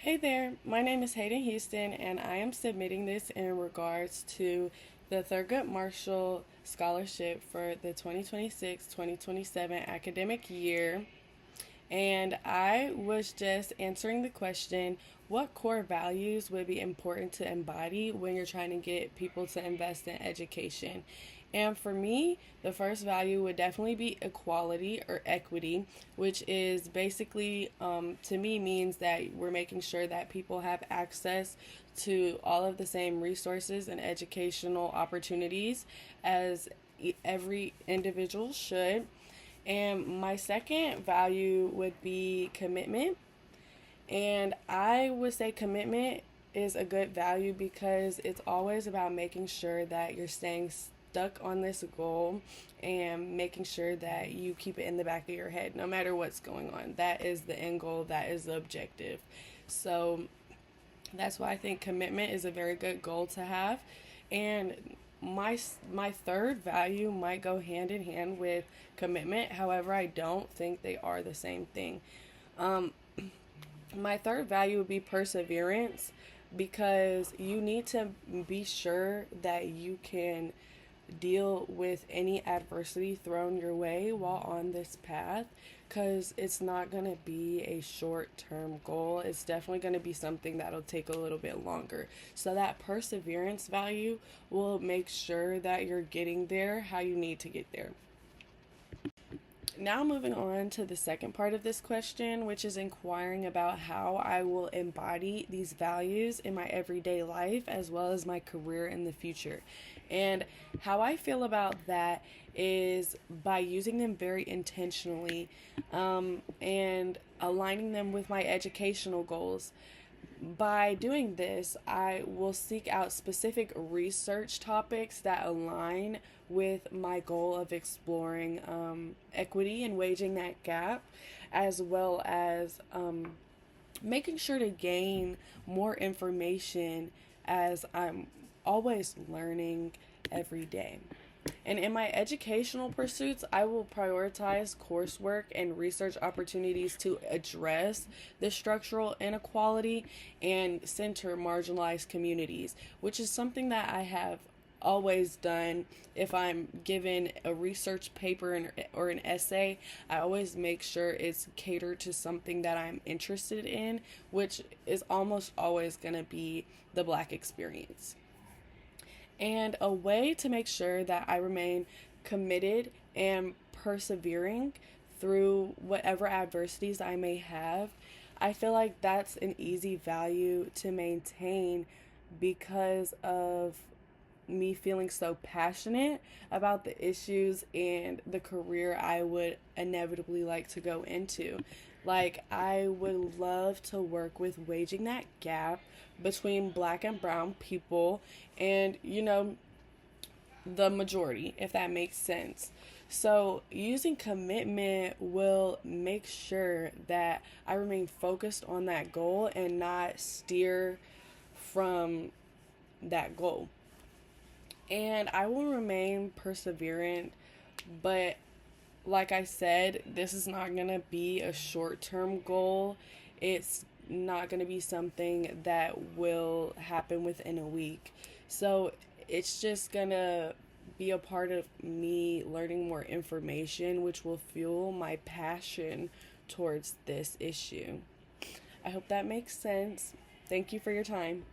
Hey there, my name is Hayden Houston, and I am submitting this in regards to the Thurgood Marshall Scholarship for the 2026 2027 academic year. And I was just answering the question, what core values would be important to embody when you're trying to get people to invest in education? And for me, the first value would definitely be equality or equity, which is basically, to me, means that we're making sure that people have access to all of the same resources and educational opportunities as every individual should. And my second value would be commitment. And I would say commitment is a good value because it's always about making sure that you're staying stuck on this goal and making sure that you keep it in the back of your head no matter what's going on. That is the end goal, that is the objective. So that's why I think commitment is a very good goal to have. And my third value might go hand in hand with commitment. However, I don't think they are the same thing. Um, my third value would be perseverance because you need to be sure that you can deal with any adversity thrown your way while on this path because it's not going to be a short term goal. It's definitely going to be something that'll take a little bit longer. So, that perseverance value will make sure that you're getting there how you need to get there. Now, moving on to the second part of this question, which is inquiring about how I will embody these values in my everyday life as well as my career in the future. And how I feel about that is by using them very intentionally and aligning them with my educational goals. By doing this, I will seek out specific research topics that align with my goal of exploring equity and waging that gap, as well as making sure to gain more information as I'm always learning every day. And in my educational pursuits, I will prioritize coursework and research opportunities to address the structural inequality and center marginalized communities, which is something that I have always done. If I'm given a research paper or an essay, I always make sure it's catered to something that I'm interested in, which is almost always going to be the Black experience. And a way to make sure that I remain committed and persevering through whatever adversities I may have, I feel like that's an easy value to maintain because of me feeling so passionate about the issues and the career I would inevitably like to go into. Like, I would love to work with waging that gap between Black and brown people and, the majority, if that makes sense. So, using commitment will make sure that I remain focused on that goal and not steer from that goal. And I will remain perseverant, but like I said, this is not going to be a short term goal. It's not going to be something that will happen within a week. So it's just going to be a part of me learning more information, which will fuel my passion towards this issue. I hope that makes sense. Thank you for your time.